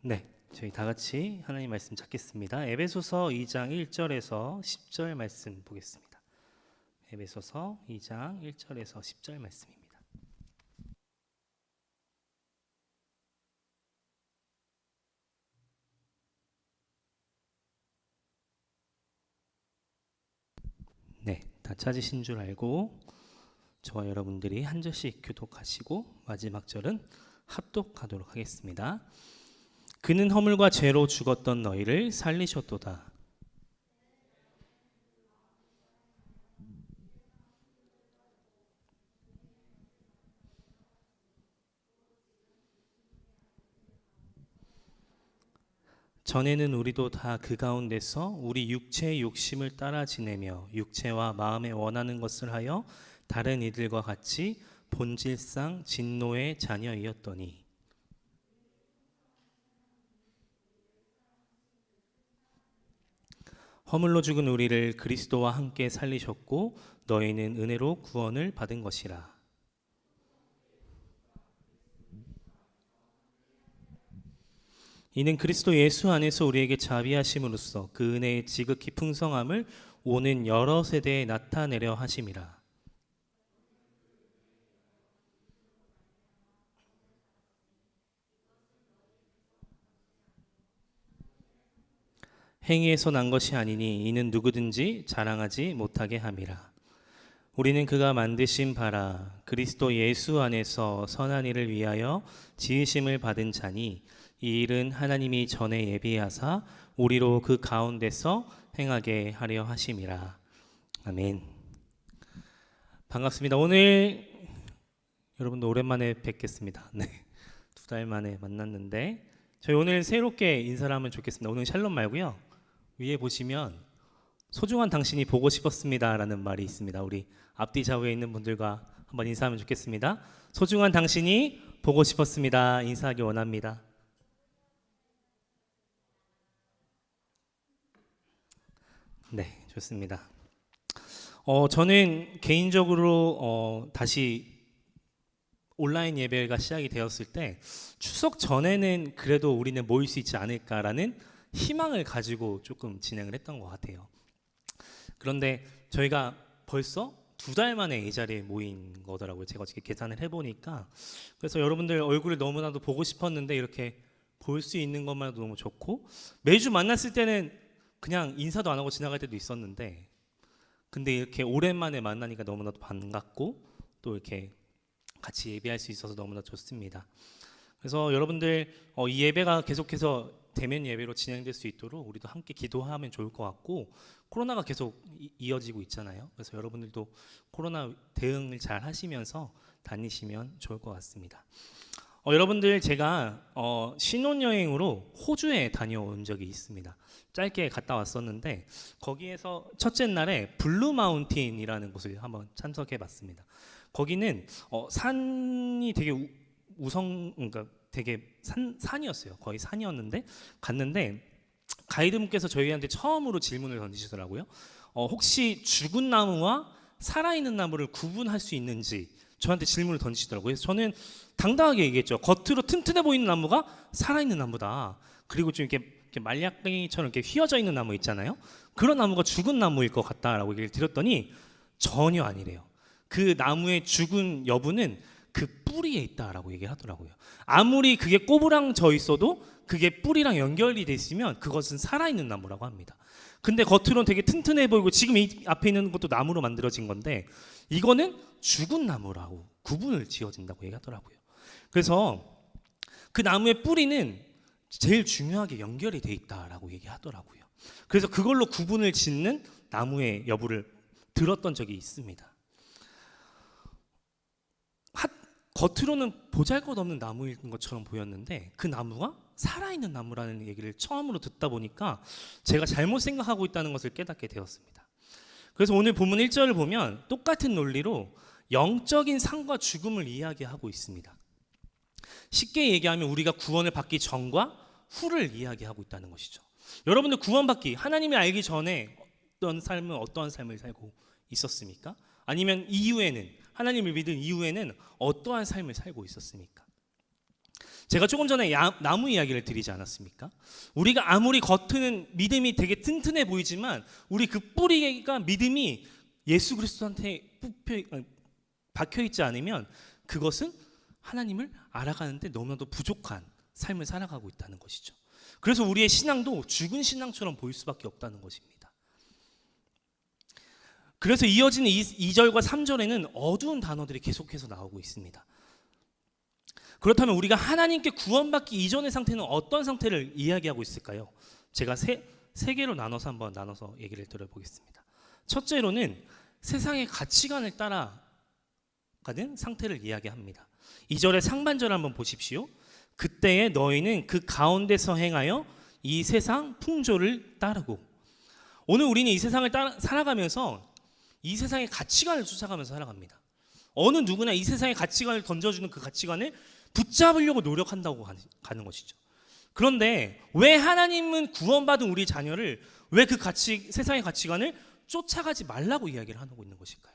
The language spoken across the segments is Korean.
네, 저희 다 같이 하나님 말씀 찾겠습니다. 에베소서 2장 1절에서 10절 말씀 보겠습니다. 에베소서 2장 1절에서 10절 말씀입니다. 네, 다 찾으신 줄 알고 저와 여러분들이 한 절씩 교독하시고 마지막 절은 합독하도록 하겠습니다. 그는 허물과 죄로 죽었던 너희를 살리셨도다. 전에는 우리도 다 그 가운데서 우리 육체의 욕심을 따라 지내며 육체와 마음에 원하는 것을 하여 다른 이들과 같이 본질상 진노의 자녀이었더니 허물로 죽은 우리를 그리스도와 함께 살리셨고 너희는 은혜로 구원을 받은 것이라. 이는 그리스도 예수 안에서 우리에게 자비하심으로써 그 은혜의 지극히 풍성함을 오는 여러 세대에 나타내려 하심이라. 행위에서 난 것이 아니니 이는 누구든지 자랑하지 못하게 함이라. 우리는 그가 만드신 바라 그리스도 예수 안에서 선한 일을 위하여 지으심을 받은 자니 이 일은 하나님이 전에 예비하사 우리로 그 가운데서 행하게 하려 하심이라. 아멘. 반갑습니다. 오늘 여러분들 오랜만에 뵙겠습니다. 네, 2달 만에 만났는데 저희 오늘 새롭게 인사를 하면 좋겠습니다. 오늘 샬롬 말고요. 위에 보시면 소중한 당신이 보고 싶었습니다 라는 말이 있습니다. 우리 앞뒤 좌우에 있는 분들과 한번 인사하면 좋겠습니다. 소중한 당신이 보고 싶었습니다. 인사하기 원합니다. 네, 좋습니다. 저는 개인적으로 다시 온라인 예배가 시작이 되었을 때 추석 전에는 그래도 우리는 모일 수 있지 않을까라는 희망을 가지고 조금 진행을 했던 것 같아요. 그런데 저희가 벌써 2달 만에 이 자리에 모인 거더라고요. 제가 어떻게 계산을 해보니까. 그래서 여러분들 얼굴을 너무나도 보고 싶었는데 이렇게 볼 수 있는 것만으로도 너무 좋고, 매주 만났을 때는 그냥 인사도 안 하고 지나갈 때도 있었는데 근데 이렇게 오랜만에 만나니까 너무나도 반갑고 또 이렇게 같이 예배할 수 있어서 너무나 좋습니다. 그래서 여러분들 이 예배가 계속해서 대면 예배로 진행될 수 있도록 우리도 함께 기도하면 좋을 것 같고, 코로나가 계속 이어지고 있잖아요. 그래서 여러분들도 코로나 대응을 잘 하시면서 다니시면 좋을 것 같습니다. 여러분들 제가 신혼여행으로 호주에 다녀온 적이 있습니다. 짧게 갔다 왔었는데 거기에서 첫째 날에 블루 마운틴이라는 곳을 한번 참석해 봤습니다. 거기는 산이 되게 그러니까 되게 산이었어요. 거의 산이었는데 갔는데 가이드분께서 저희한테 처음으로 질문을 던지시더라고요. 혹시 죽은 나무와 살아있는 나무를 구분할 수 있는지 저한테 질문을 던지시더라고요. 그래서 저는 당당하게 얘기했죠. 겉으로 튼튼해 보이는 나무가 살아있는 나무다. 그리고 좀 이렇게 말약갱이처럼 이렇게 휘어져 있는 나무 있잖아요. 그런 나무가 죽은 나무일 것 같다라고 얘기를 드렸더니 전혀 아니래요. 그 나무의 죽은 여부는 그 뿌리에 있다라고 얘기를 하더라고요. 아무리 그게 꼬부랑져 있어도 그게 뿌리랑 연결이 돼 있으면 그것은 살아있는 나무라고 합니다. 근데 겉으로는 되게 튼튼해 보이고 지금 이 앞에 있는 것도 나무로 만들어진 건데 이거는 죽은 나무라고 구분을 지어진다고 얘기하더라고요. 그래서 그 나무의 뿌리는 제일 중요하게 연결이 돼 있다라고 얘기하더라고요. 그래서 그걸로 구분을 짓는 나무의 여부를 들었던 적이 있습니다. 겉으로는 보잘것없는 나무인 것처럼 보였는데 그 나무가 살아있는 나무라는 얘기를 처음으로 듣다 보니까 제가 잘못 생각하고 있다는 것을 깨닫게 되었습니다. 그래서 오늘 본문 1절을 보면 똑같은 논리로 영적인 삶과 죽음을 이야기하고 있습니다. 쉽게 얘기하면 우리가 구원을 받기 전과 후를 이야기하고 있다는 것이죠. 여러분들 구원받기, 하나님이 알기 전에 어떠한 삶을 살고 있었습니까? 아니면 이후에는, 하나님을 믿은 이후에는 어떠한 삶을 살고 있었습니까? 제가 조금 전에 나무 이야기를 드리지 않았습니까? 우리가 아무리 겉은 믿음이 되게 튼튼해 보이지만 우리 그 뿌리가 믿음이 예수 그리스도한테 박혀 있지 않으면 그것은 하나님을 알아가는데 너무나도 부족한 삶을 살아가고 있다는 것이죠. 그래서 우리의 신앙도 죽은 신앙처럼 보일 수밖에 없다는 것입니다. 그래서 이어지는 2절과 3절에는 어두운 단어들이 계속해서 나오고 있습니다. 그렇다면 우리가 하나님께 구원받기 이전의 상태는 어떤 상태를 이야기하고 있을까요? 제가 세 개로 나눠서 얘기를 드려보겠습니다. 첫째로는 세상의 가치관을 따라가는 상태를 이야기합니다. 2절의 상반절을 한번 보십시오. 그때에 너희는 그 가운데서 행하여 이 세상 풍조를 따르고. 오늘 우리는 이 세상을 살아가면서 이 세상의 가치관을 쫓아가면서 살아갑니다. 어느 누구나 이 세상의 가치관을 던져주는 그 가치관을 붙잡으려고 노력한다고 가는 것이죠. 그런데 왜 하나님은 구원받은 우리 자녀를 왜 그 세상의 가치관을 쫓아가지 말라고 이야기를 하고 있는 것일까요?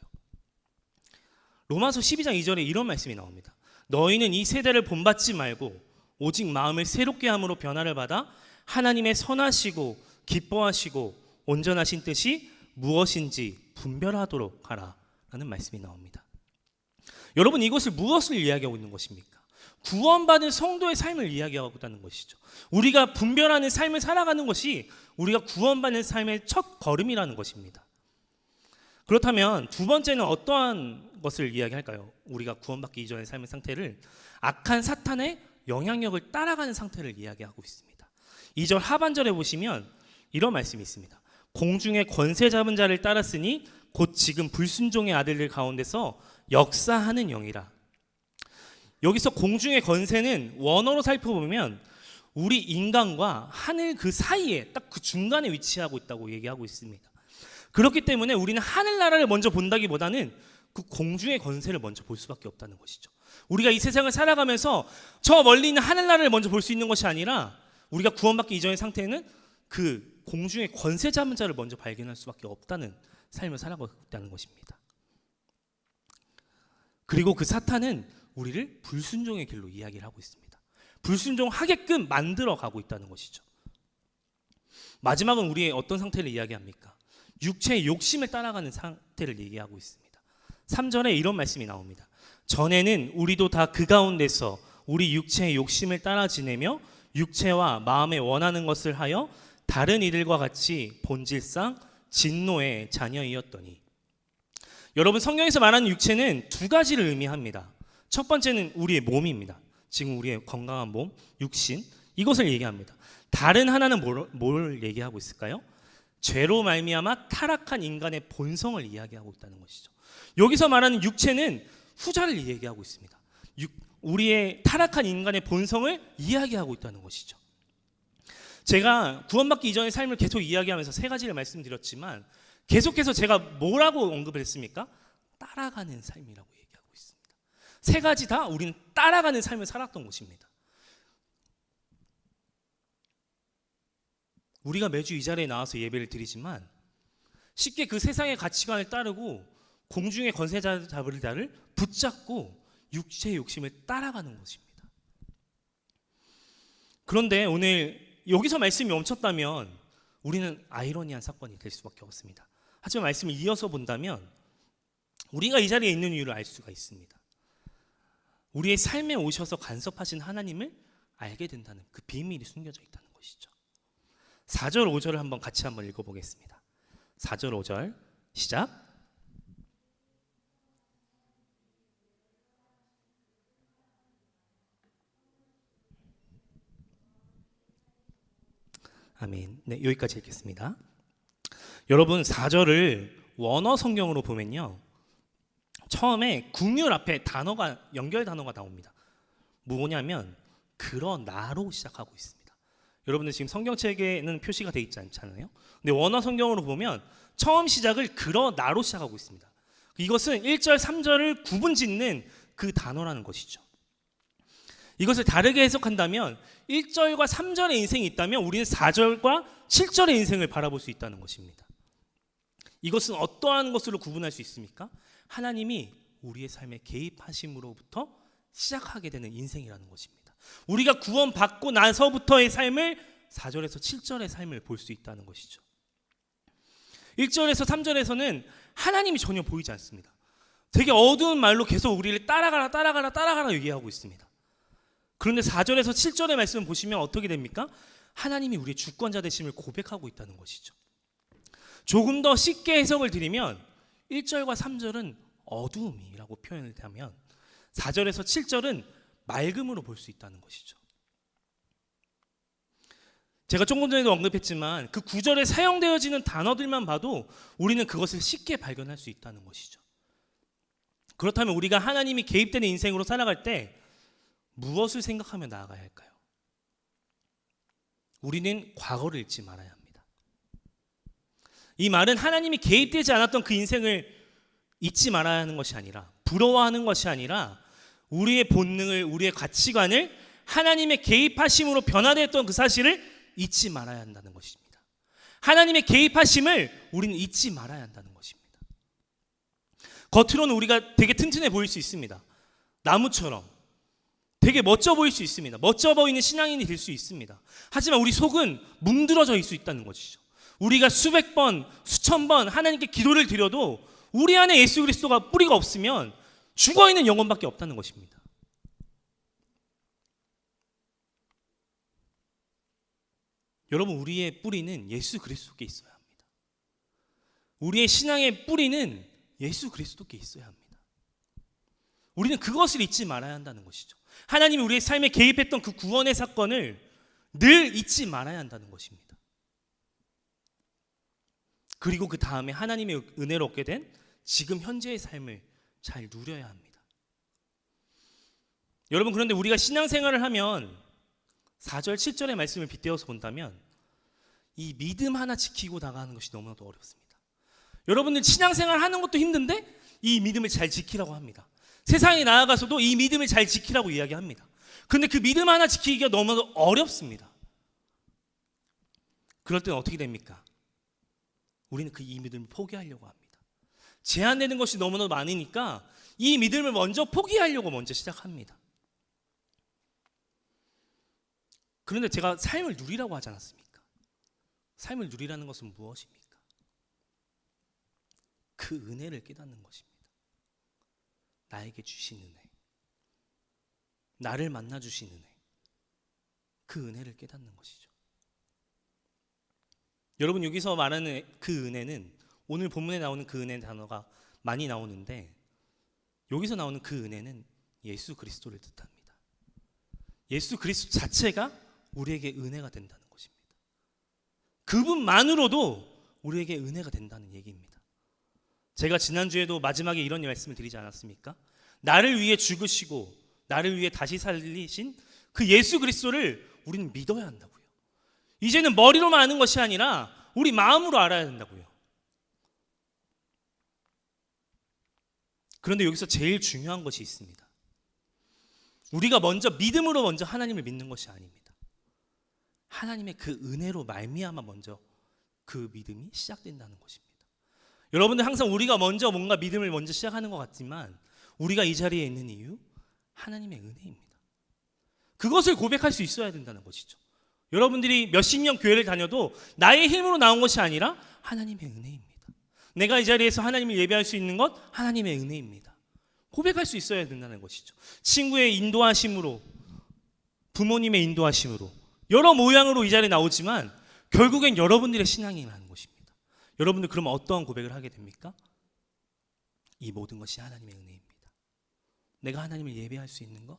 로마서 12장 2절에 이런 말씀이 나옵니다. 너희는 이 세대를 본받지 말고 오직 마음을 새롭게 함으로 변화를 받아 하나님의 선하시고 기뻐하시고 온전하신 뜻이 무엇인지 분별하도록 하라 라는 말씀이 나옵니다. 여러분, 이것을 무엇을 이야기하고 있는 것입니까? 구원받은 성도의 삶을 이야기하고 있다는 것이죠. 우리가 분별하는 삶을 살아가는 것이 우리가 구원받는 삶의 첫 걸음이라는 것입니다. 그렇다면 두 번째는 어떠한 것을 이야기할까요? 우리가 구원받기 이전의 삶의 상태를 악한 사탄의 영향력을 따라가는 상태를 이야기하고 있습니다. 2절 하반절에 보시면 이런 말씀이 있습니다. 공중의 권세 잡은 자를 따랐으니 곧 지금 불순종의 아들들 가운데서 역사하는 영이라. 여기서 공중의 권세는 원어로 살펴보면 우리 인간과 하늘 그 사이에 딱 그 중간에 위치하고 있다고 얘기하고 있습니다. 그렇기 때문에 우리는 하늘나라를 먼저 본다기보다는 그 공중의 권세를 먼저 볼 수밖에 없다는 것이죠. 우리가 이 세상을 살아가면서 저 멀리 있는 하늘나라를 먼저 볼 수 있는 것이 아니라 우리가 구원받기 이전의 상태는 그 공중의 권세 잡은 자를 먼저 발견할 수밖에 없다는 삶을 살아가고 있다는 것입니다. 그리고 그 사탄은 우리를 불순종의 길로 이야기를 하고 있습니다. 불순종하게끔 만들어 가고 있다는 것이죠. 마지막은 우리의 어떤 상태를 이야기합니까? 육체의 욕심을 따라가는 상태를 얘기하고 있습니다. 3절에 이런 말씀이 나옵니다. 전에는 우리도 다 그 가운데서 우리 육체의 욕심을 따라 지내며 육체와 마음에 원하는 것을 하여 다른 이들과 같이 본질상 진노의 자녀이었더니. 여러분, 성경에서 말하는 육체는 두 가지를 의미합니다. 첫 번째는 우리의 몸입니다. 지금 우리의 건강한 몸, 육신, 이것을 얘기합니다. 다른 하나는 뭘 얘기하고 있을까요? 죄로 말미암아 타락한 인간의 본성을 이야기하고 있다는 것이죠. 여기서 말하는 육체는 후자를 얘기하고 있습니다. 우리의 타락한 인간의 본성을 이야기하고 있다는 것이죠. 제가 구원받기 이전의 삶을 계속 이야기하면서 세 가지를 말씀드렸지만 계속해서 제가 뭐라고 언급을 했습니까? 따라가는 삶이라고 얘기하고 있습니다. 세 가지 다 우리는 따라가는 삶을 살았던 것입니다. 우리가 매주 이 자리에 나와서 예배를 드리지만 쉽게 그 세상의 가치관을 따르고 공중의 권세 잡을 자를 붙잡고 육체의 욕심을 따라가는 것입니다. 그런데 오늘 여기서 말씀이 멈췄다면 우리는 아이러니한 사건이 될 수밖에 없습니다. 하지만 말씀을 이어서 본다면 우리가 이 자리에 있는 이유를 알 수가 있습니다. 우리의 삶에 오셔서 간섭하신 하나님을 알게 된다는 그 비밀이 숨겨져 있다는 것이죠. 4절 5절을 같이 한번 읽어보겠습니다. 4절 5절 시작. 아멘. 네, 여기까지 읽겠습니다. 여러분, 4절을 원어 성경으로 보면요, 처음에 국률 앞에 연결 단어가 나옵니다. 뭐냐면 그러나로 시작하고 있습니다. 여러분들 지금 성경책에는 표시가 되어 있지 않잖아요. 근데 원어 성경으로 보면 처음 시작을 그러나로 시작하고 있습니다. 이것은 1절 3절을 구분짓는 그 단어라는 것이죠. 이것을 다르게 해석한다면 1절과 3절의 인생이 있다면 우리는 4절과 7절의 인생을 바라볼 수 있다는 것입니다. 이것은 어떠한 것으로 구분할 수 있습니까? 하나님이 우리의 삶에 개입하심으로부터 시작하게 되는 인생이라는 것입니다. 우리가 구원받고 나서부터의 삶을 4절에서 7절의 삶을 볼 수 있다는 것이죠. 1절에서 3절에서는 하나님이 전혀 보이지 않습니다. 되게 어두운 말로 계속 우리를 따라가라 얘기하고 있습니다. 그런데 4절에서 7절의 말씀을 보시면 어떻게 됩니까? 하나님이 우리의 주권자 되심을 고백하고 있다는 것이죠. 조금 더 쉽게 해석을 드리면 1절과 3절은 어두움이라고 표현을 하면 4절에서 7절은 맑음으로 볼 수 있다는 것이죠. 제가 조금 전에도 언급했지만 그 구절에 사용되어지는 단어들만 봐도 우리는 그것을 쉽게 발견할 수 있다는 것이죠. 그렇다면 우리가 하나님이 개입되는 인생으로 살아갈 때 무엇을 생각하며 나아가야 할까요? 우리는 과거를 잊지 말아야 합니다. 이 말은 하나님이 개입되지 않았던 그 인생을 잊지 말아야 하는 것이 아니라, 부러워하는 것이 아니라 우리의 본능을, 우리의 가치관을 하나님의 개입하심으로 변화되었던 그 사실을 잊지 말아야 한다는 것입니다. 하나님의 개입하심을 우리는 잊지 말아야 한다는 것입니다. 겉으로는 우리가 되게 튼튼해 보일 수 있습니다. 나무처럼 되게 멋져 보일 수 있습니다. 멋져 보이는 신앙인이 될 수 있습니다. 하지만 우리 속은 뭉들어져 있을 수 있다는 것이죠. 우리가 수백 번, 수천 번 하나님께 기도를 드려도 우리 안에 예수 그리스도가 뿌리가 없으면 죽어있는 영혼밖에 없다는 것입니다. 여러분, 우리의 뿌리는 예수 그리스도께 있어야 합니다. 우리의 신앙의 뿌리는 예수 그리스도께 있어야 합니다. 우리는 그것을 잊지 말아야 한다는 것이죠. 하나님이 우리의 삶에 개입했던 그 구원의 사건을 늘 잊지 말아야 한다는 것입니다. 그리고 그 다음에 하나님의 은혜로 얻게 된 지금 현재의 삶을 잘 누려야 합니다. 여러분, 그런데 우리가 신앙생활을 하면 4절, 7절의 말씀을 빗대어서 본다면 이 믿음 하나 지키고 나가는 것이 너무나도 어렵습니다. 여러분들 신앙생활 하는 것도 힘든데 이 믿음을 잘 지키라고 합니다. 세상에 나아가서도 이 믿음을 잘 지키라고 이야기합니다. 그런데 그 믿음 하나 지키기가 너무나도 어렵습니다. 그럴 때는 어떻게 됩니까? 우리는 이 믿음을 포기하려고 합니다. 제한되는 것이 너무나도 많으니까 이 믿음을 먼저 포기하려고 먼저 시작합니다. 그런데 제가 삶을 누리라고 하지 않았습니까? 삶을 누리라는 것은 무엇입니까? 그 은혜를 깨닫는 것입니다. 나에게 주신 은혜, 나를 만나 주신 은혜, 그 은혜를 깨닫는 것이죠. 여러분, 여기서 말하는 그 은혜는 오늘 본문에 나오는 그 은혜 단어가 많이 나오는데 여기서 나오는 그 은혜는 예수 그리스도를 뜻합니다. 예수 그리스도 자체가 우리에게 은혜가 된다는 것입니다. 그분만으로도 우리에게 은혜가 된다는 얘기입니다. 제가 지난주에도 마지막에 이런 말씀을 드리지 않았습니까? 나를 위해 죽으시고 나를 위해 다시 살리신 그 예수 그리스도를 우리는 믿어야 한다고요. 이제는 머리로만 아는 것이 아니라 우리 마음으로 알아야 된다고요. 그런데 여기서 제일 중요한 것이 있습니다. 우리가 먼저 믿음으로 먼저 하나님을 믿는 것이 아닙니다. 하나님의 그 은혜로 말미암아 먼저 그 믿음이 시작된다는 것입니다. 여러분들 항상 우리가 먼저 뭔가 믿음을 먼저 시작하는 것 같지만 우리가 이 자리에 있는 이유 하나님의 은혜입니다. 그것을 고백할 수 있어야 된다는 것이죠. 여러분들이 몇십 년 교회를 다녀도 나의 힘으로 나온 것이 아니라 하나님의 은혜입니다. 내가 이 자리에서 하나님을 예배할 수 있는 것 하나님의 은혜입니다. 고백할 수 있어야 된다는 것이죠. 친구의 인도하심으로, 부모님의 인도하심으로 여러 모양으로 이 자리에 나오지만 결국엔 여러분들의 신앙이라는 것입니다. 여러분들 그러면 어떠한 고백을 하게 됩니까? 이 모든 것이 하나님의 은혜입니다. 내가 하나님을 예배할 수 있는 것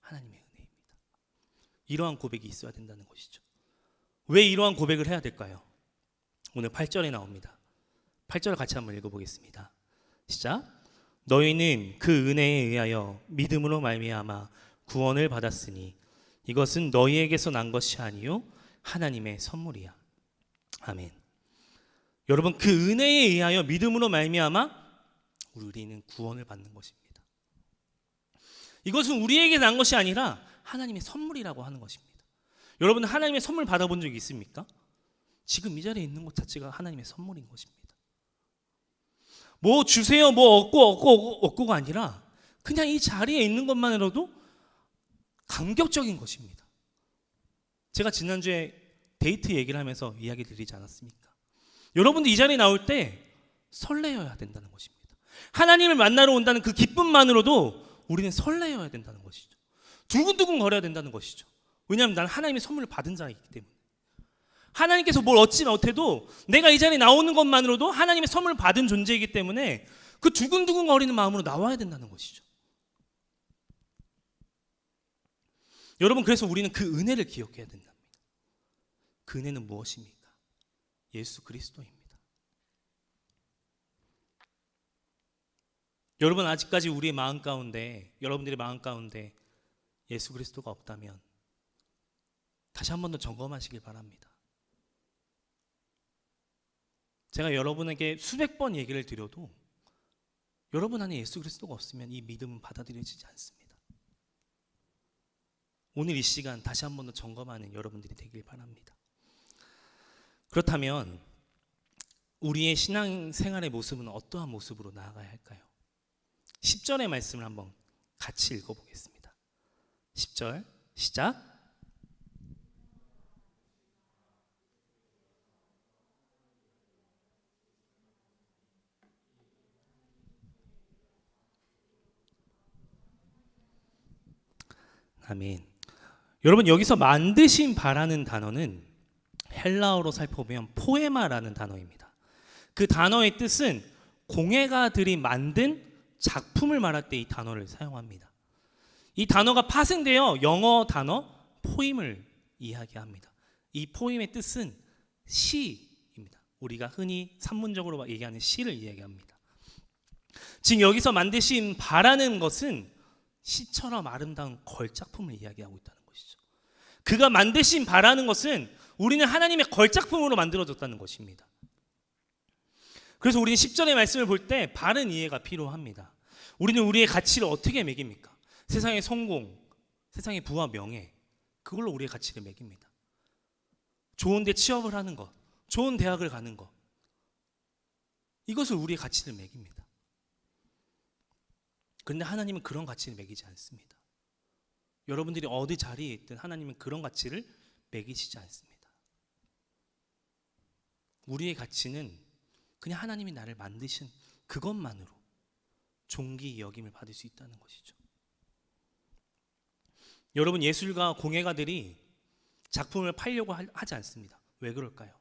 하나님의 은혜입니다. 이러한 고백이 있어야 된다는 것이죠. 왜 이러한 고백을 해야 될까요? 오늘 8절에 나옵니다. 8절 같이 한번 읽어보겠습니다. 시작. 너희는 그 은혜에 의하여 믿음으로 말미암아 구원을 받았으니 이것은 너희에게서 난 것이 아니요 하나님의 선물이야. 아멘. 여러분, 그 은혜에 의하여 믿음으로 말미암아 우리는 구원을 받는 것입니다. 이것은 우리에게 난 것이 아니라 하나님의 선물이라고 하는 것입니다. 여러분, 하나님의 선물 받아본 적이 있습니까? 지금 이 자리에 있는 것 자체가 하나님의 선물인 것입니다. 뭐 주세요, 뭐 얻고가 아니라 그냥 이 자리에 있는 것만으로도 감격적인 것입니다. 제가 지난주에 데이트 얘기를 하면서 이야기 드리지 않았습니까? 여러분들 이 자리에 나올 때 설레어야 된다는 것입니다. 하나님을 만나러 온다는 그 기쁨만으로도 우리는 설레어야 된다는 것이죠. 두근두근 거려야 된다는 것이죠. 왜냐하면 나는 하나님의 선물을 받은 자이기 때문에. 하나님께서 뭘 얻지 못해도 내가 이 자리에 나오는 것만으로도 하나님의 선물을 받은 존재이기 때문에 그 두근두근 거리는 마음으로 나와야 된다는 것이죠. 여러분, 그래서 우리는 그 은혜를 기억해야 된답니다. 그 은혜는 무엇입니까? 예수 그리스도입니다. 여러분, 아직까지 우리의 마음 가운데, 여러분들의 마음 가운데 예수 그리스도가 없다면 다시 한 번 더 점검하시길 바랍니다. 제가 여러분에게 수백 번 얘기를 드려도 여러분 안에 예수 그리스도가 없으면 이 믿음은 받아들여지지 않습니다. 오늘 이 시간 다시 한 번 더 점검하는 여러분들이 되길 바랍니다. 그렇다면 우리의 신앙생활의 모습은 어떠한 모습으로 나아가야 할까요? 10절의 말씀을 한번 같이 읽어보겠습니다. 10절 시작. 아멘. 여러분, 여기서 만드신 바라는 단어는 헬라어로 살펴보면 포에마라는 단어입니다. 그 단어의 뜻은 공예가들이 만든 작품을 말할 때 이 단어를 사용합니다. 이 단어가 파생되어 영어 단어 포임을 이야기합니다. 이 포임의 뜻은 시입니다. 우리가 흔히 산문적으로 얘기하는 시를 이야기합니다. 지금 여기서 만드신 바라는 것은 시처럼 아름다운 걸작품을 이야기하고 있다는 것이죠. 그가 만드신 바라는 것은 우리는 하나님의 걸작품으로 만들어졌다는 것입니다. 그래서 우리는 10절의 말씀을 볼 때 바른 이해가 필요합니다. 우리는 우리의 가치를 어떻게 매깁니까? 세상의 성공, 세상의 부와 명예, 그걸로 우리의 가치를 매깁니다. 좋은 데 취업을 하는 것, 좋은 대학을 가는 것, 이것을 우리의 가치를 매깁니다. 그런데 하나님은 그런 가치를 매기지 않습니다. 여러분들이 어디 자리에 있든 하나님은 그런 가치를 매기시지 않습니다. 우리의 가치는 그냥 하나님이 나를 만드신 그것만으로 존귀 여김을 받을 수 있다는 것이죠. 여러분, 예술가 공예가들이 작품을 팔려고 하지 않습니다. 왜 그럴까요?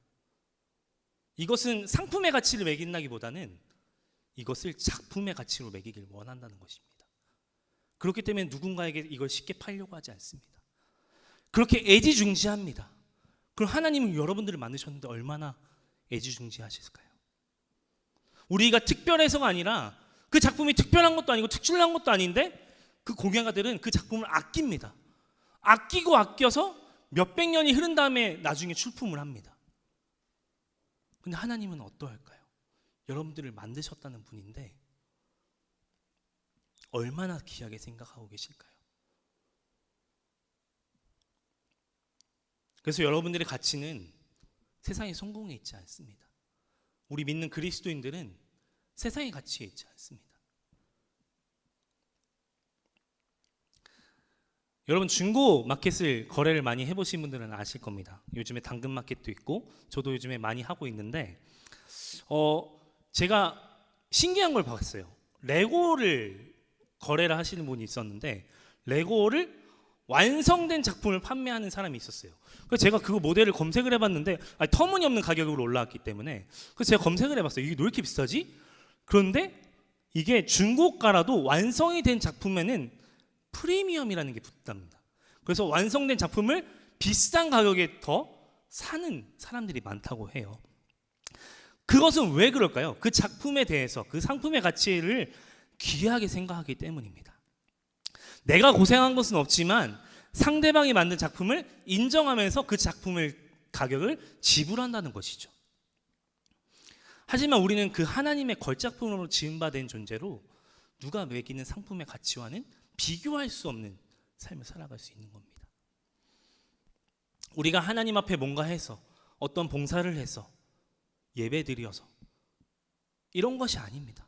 이것은 상품의 가치를 매긴다기보다는 이것을 작품의 가치로 매기길 원한다는 것입니다. 그렇기 때문에 누군가에게 이걸 쉽게 팔려고 하지 않습니다. 그렇게 애지중지합니다. 그럼 하나님은 여러분들을 만드셨는데 얼마나 애지중지하실까요? 우리가 특별해서가 아니라 그 작품이 특별한 것도 아니고 특출난 것도 아닌데 그 공예가들은 그 작품을 아낍니다. 아끼고 아껴서 몇백 년이 흐른 다음에 나중에 출품을 합니다. 근데 하나님은 어떠할까요? 여러분들을 만드셨다는 분인데 얼마나 귀하게 생각하고 계실까요? 그래서 여러분들의 가치는 세상의 성공에 있지 않습니다. 우리 믿는 그리스도인들은 세상의 가치에 있지 않습니다. 여러분, 중고 마켓을 거래를 많이 해보신 분들은 아실 겁니다. 요즘에 당근 마켓도 있고 저도 요즘에 많이 하고 있는데 제가 신기한 걸 봤어요. 레고를 거래를 하시는 분이 있었는데 레고를 완성된 작품을 판매하는 사람이 있었어요. 그래서 제가 그 모델을 검색을 해봤는데 터무니없는 가격으로 올라왔기 때문에 그래서 제가 검색을 해봤어요. 이게 왜 이렇게 비싸지? 그런데 이게 중고가라도 완성이 된 작품에는 프리미엄이라는 게 붙답니다. 그래서 완성된 작품을 비싼 가격에 더 사는 사람들이 많다고 해요. 그것은 왜 그럴까요? 그 작품에 대해서 그 상품의 가치를 귀하게 생각하기 때문입니다. 내가 고생한 것은 없지만 상대방이 만든 작품을 인정하면서 그 작품의 가격을 지불한다는 것이죠. 하지만 우리는 그 하나님의 걸작품으로 지음받은 존재로 누가 매기는 상품의 가치와는 비교할 수 없는 삶을 살아갈 수 있는 겁니다. 우리가 하나님 앞에 뭔가 해서 어떤 봉사를 해서 예배드려서 이런 것이 아닙니다.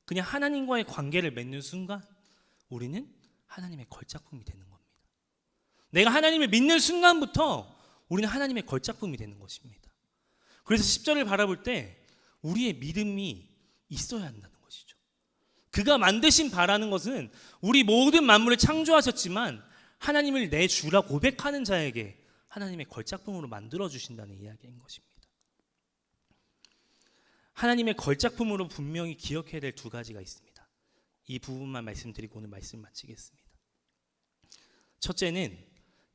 그냥 하나님과의 관계를 맺는 순간 우리는 하나님의 걸작품이 되는 겁니다. 내가 하나님을 믿는 순간부터 우리는 하나님의 걸작품이 되는 것입니다. 그래서 10절을 바라볼 때 우리의 믿음이 있어야 한다는 것이죠. 그가 만드신 바라는 것은 우리 모든 만물을 창조하셨지만 하나님을 내 주라 고백하는 자에게 하나님의 걸작품으로 만들어 주신다는 이야기인 것입니다. 하나님의 걸작품으로 분명히 기억해야 될 두 가지가 있습니다. 이 부분만 말씀드리고 오늘 말씀 마치겠습니다. 첫째는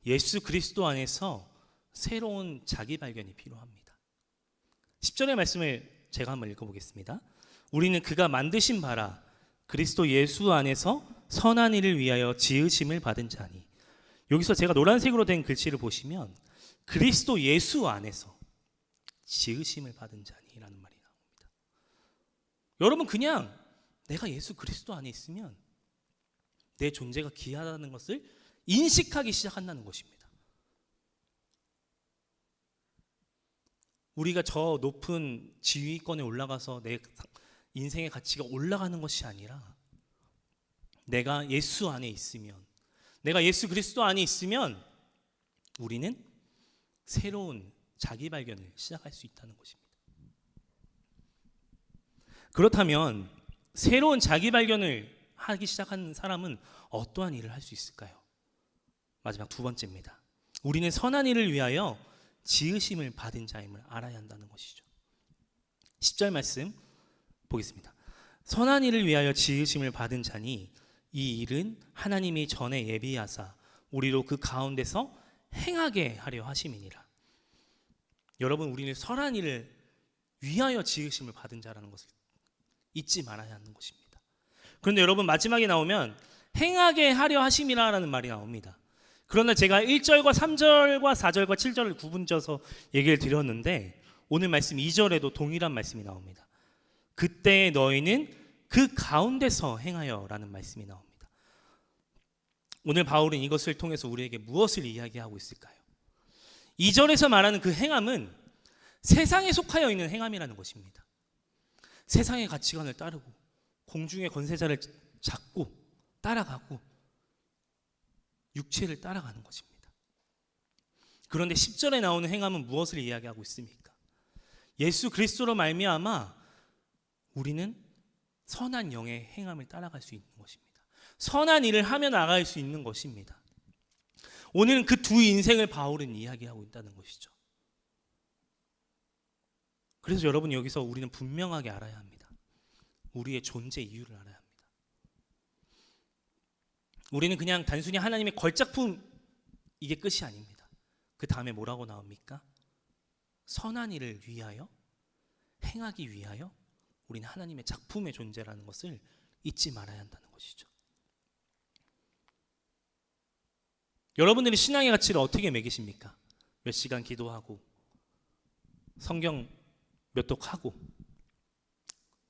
예수 그리스도 안에서 새로운 자기 발견이 필요합니다. 10절의 말씀을 제가 한번 읽어보겠습니다. 우리는 그가 만드신 바라 그리스도 예수 안에서 선한 일을 위하여 지으심을 받은 자니. 여기서 제가 노란색으로 된 글씨를 보시면 그리스도 예수 안에서 지으심을 받은 자니라는 말이 나옵니다. 여러분, 그냥 내가 예수 그리스도 안에 있으면 내 존재가 귀하다는 것을 인식하기 시작한다는 것입니다. 우리가 저 높은 지휘권에 올라가서 내 인생의 가치가 올라가는 것이 아니라 내가 예수 안에 있으면, 내가 예수 그리스도 안에 있으면 우리는 새로운 자기 발견을 시작할 수 있다는 것입니다. 그렇다면 새로운 자기 발견을 하기 시작한 사람은 어떠한 일을 할 수 있을까요? 마지막 두 번째입니다. 우리는 선한 일을 위하여 지으심을 받은 자임을 알아야 한다는 것이죠. 10절 말씀 보겠습니다. 선한 일을 위하여 지으심을 받은 자니 이 일은 하나님이 전에 예비하사 우리로 그 가운데서 행하게 하려 하심이니라. 여러분, 우리는 선한 일을 위하여 지으심을 받은 자라는 것을 잊지 말아야 하는 것입니다. 그런데 여러분, 마지막에 나오면 행하게 하려 하심이라는 말이 나옵니다. 그러나 제가 1절과 3절과 4절과 7절을 구분져서 얘기를 드렸는데 오늘 말씀 2절에도 동일한 말씀이 나옵니다. 그때 너희는 그 가운데서 행하여 라는 말씀이 나옵니다. 오늘 바울은 이것을 통해서 우리에게 무엇을 이야기하고 있을까요? 2절에서 말하는 그 행함은 세상에 속하여 있는 행함이라는 것입니다. 세상의 가치관을 따르고 공중의 권세자를 잡고 따라가고 육체를 따라가는 것입니다. 그런데 10절에 나오는 행함은 무엇을 이야기하고 있습니까? 예수 그리스도로 말미암아 우리는 선한 영의 행함을 따라갈 수 있는 것입니다. 선한 일을 하며 나갈 수 있는 것입니다. 오늘은 그 두 인생을 바울은 이야기하고 있다는 것이죠. 그래서 여러분, 여기서 우리는 분명하게 알아야 합니다. 우리의 존재 이유를 알아야 합니다. 우리는 그냥 단순히 하나님의 걸작품, 이게 끝이 아닙니다. 그 다음에 뭐라고 나옵니까? 선한 일을 위하여, 행하기 위하여 우리는 하나님의 작품의 존재라는 것을 잊지 말아야 한다는 것이죠. 여러분들이 신앙의 가치를 어떻게 매기십니까? 몇 시간 기도하고 성경 몇 독하고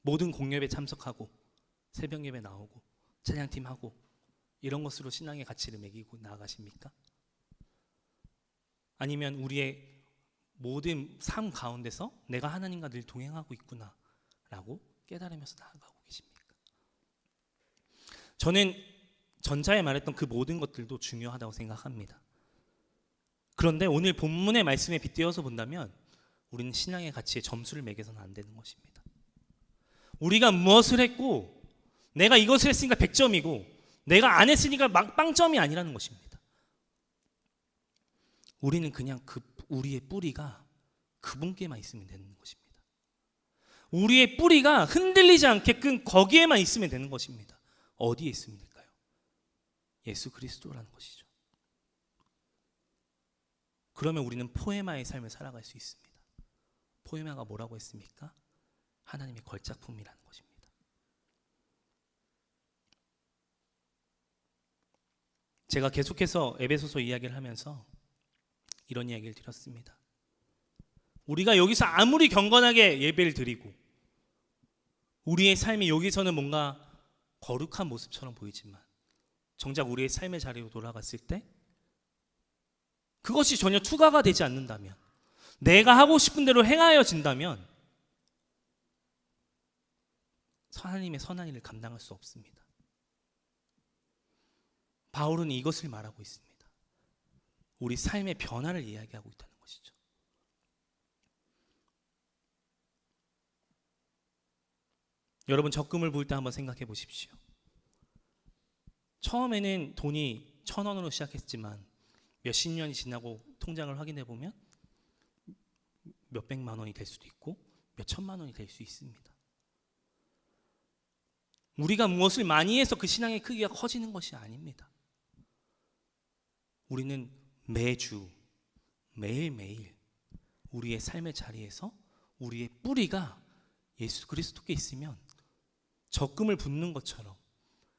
모든 공예배 참석하고 새벽 예배 나오고 찬양팀 하고 이런 것으로 신앙의 가치를 매기고 나아가십니까? 아니면 우리의 모든 삶 가운데서 내가 하나님과 늘 동행하고 있구나 라고 깨달으면서 나아가고 계십니까? 저는 전자에 말했던 그 모든 것들도 중요하다고 생각합니다. 그런데 오늘 본문의 말씀에 빗대어서 본다면 우리는 신앙의 가치에 점수를 매겨서는 안 되는 것입니다. 우리가 무엇을 했고 내가 이것을 했으니까 100점이고 내가 안 했으니까 빵점이 아니라는 것입니다. 우리는 그냥 우리의 뿌리가 그분께만 있으면 되는 것입니다. 우리의 뿌리가 흔들리지 않게끔 거기에만 있으면 되는 것입니다. 어디에 있으면 될까요? 예수 그리스도라는 것이죠. 그러면 우리는 포에마의 삶을 살아갈 수 있습니다. 포에마가 뭐라고 했습니까? 하나님의 걸작품이라는 것입니다. 제가 계속해서 에베소서 이야기를 하면서 이런 이야기를 드렸습니다. 우리가 여기서 아무리 경건하게 예배를 드리고 우리의 삶이 여기서는 뭔가 거룩한 모습처럼 보이지만 정작 우리의 삶의 자리로 돌아갔을 때 그것이 전혀 투과가 되지 않는다면, 내가 하고 싶은 대로 행하여진다면 하나님의 선한 일을 감당할 수 없습니다. 바울은 이것을 말하고 있습니다. 우리 삶의 변화를 이야기하고 있다는 것이죠. 여러분, 적금을 부을 때 한번 생각해 보십시오. 처음에는 돈이 1,000원으로 시작했지만 몇십 년이 지나고 통장을 확인해 보면 몇백만 원이 될 수도 있고 몇천만 원이 될 수 있습니다. 우리가 무엇을 많이 해서 그 신앙의 크기가 커지는 것이 아닙니다. 우리는 매주 매일매일 우리의 삶의 자리에서 우리의 뿌리가 예수 그리스도께 있으면 적금을 붓는 것처럼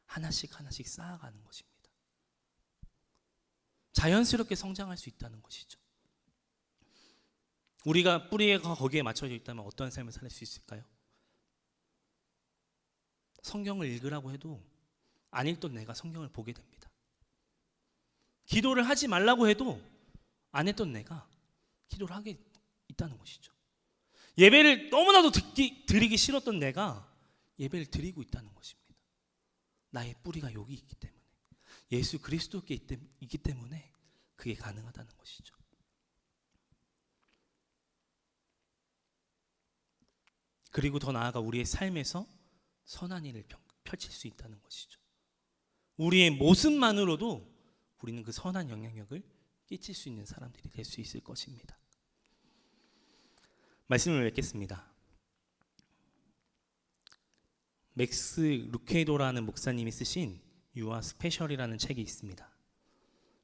하나씩 하나씩 쌓아가는 것입니다. 자연스럽게 성장할 수 있다는 것이죠. 우리가 뿌리가 거기에 맞춰져 있다면 어떤 삶을 살 수 있을까요? 성경을 읽으라고 해도 안 읽던 내가 성경을 보게 됩니다. 기도를 하지 말라고 해도 안 했던 내가 기도를 하게 있다는 것이죠. 예배를 너무나도 드리기 싫었던 내가 예배를 드리고 있다는 것입니다. 나의 뿌리가 여기 있기 때문에, 예수 그리스도께 있기 때문에 그게 가능하다는 것이죠. 그리고 더 나아가 우리의 삶에서 선한 일을 펼칠 수 있다는 것이죠. 우리의 모습만으로도 우리는 그 선한 영향력을 끼칠 수 있는 사람들이 될 수 있을 것입니다. 말씀을 맺겠습니다. 맥스 루케이도라는 목사님이 쓰신 You are special이라는 책이 있습니다.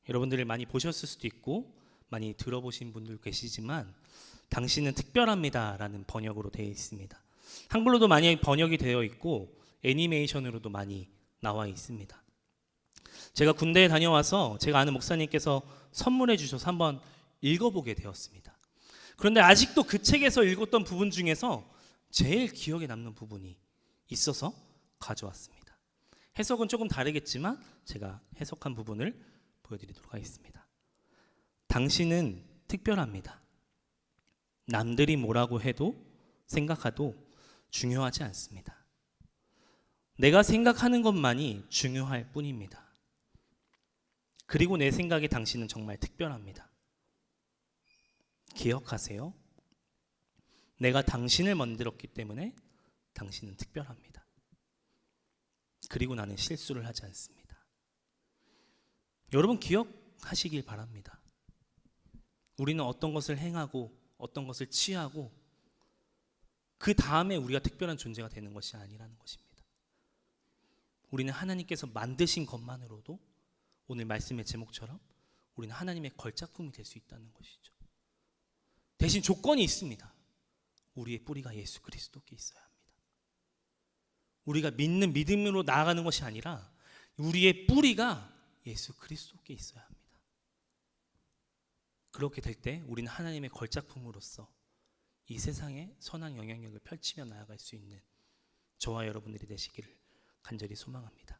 여러분들이 많이 보셨을 수도 있고 많이 들어보신 분들 계시지만 당신은 특별합니다 라는 번역으로 되어 있습니다. 한글로도 많이 번역이 되어 있고 애니메이션으로도 많이 나와 있습니다. 제가 군대에 다녀와서 제가 아는 목사님께서 선물해 주셔서 한번 읽어보게 되었습니다. 그런데 아직도 그 책에서 읽었던 부분 중에서 제일 기억에 남는 부분이 있어서 가져왔습니다. 해석은 조금 다르겠지만 제가 해석한 부분을 보여드리도록 하겠습니다. 당신은 특별합니다. 남들이 뭐라고 해도 생각해도 중요하지 않습니다. 내가 생각하는 것만이 중요할 뿐입니다. 그리고 내 생각에 당신은 정말 특별합니다. 기억하세요. 내가 당신을 만들었기 때문에 당신은 특별합니다. 그리고 나는 실수를 하지 않습니다. 여러분 기억하시길 바랍니다. 우리는 어떤 것을 행하고 어떤 것을 취하고 그 다음에 우리가 특별한 존재가 되는 것이 아니라는 것입니다. 우리는 하나님께서 만드신 것만으로도 오늘 말씀의 제목처럼 우리는 하나님의 걸작품이 될 수 있다는 것이죠. 대신 조건이 있습니다. 우리의 뿌리가 예수 그리스도께 있어야 합니다. 우리가 믿는 믿음으로 나아가는 것이 아니라 우리의 뿌리가 예수 그리스도께 있어야 합니다. 그렇게 될 때 우리는 하나님의 걸작품으로서 이 세상에 선한 영향력을 펼치며 나아갈 수 있는 저와 여러분들이 되시기를 간절히 소망합니다.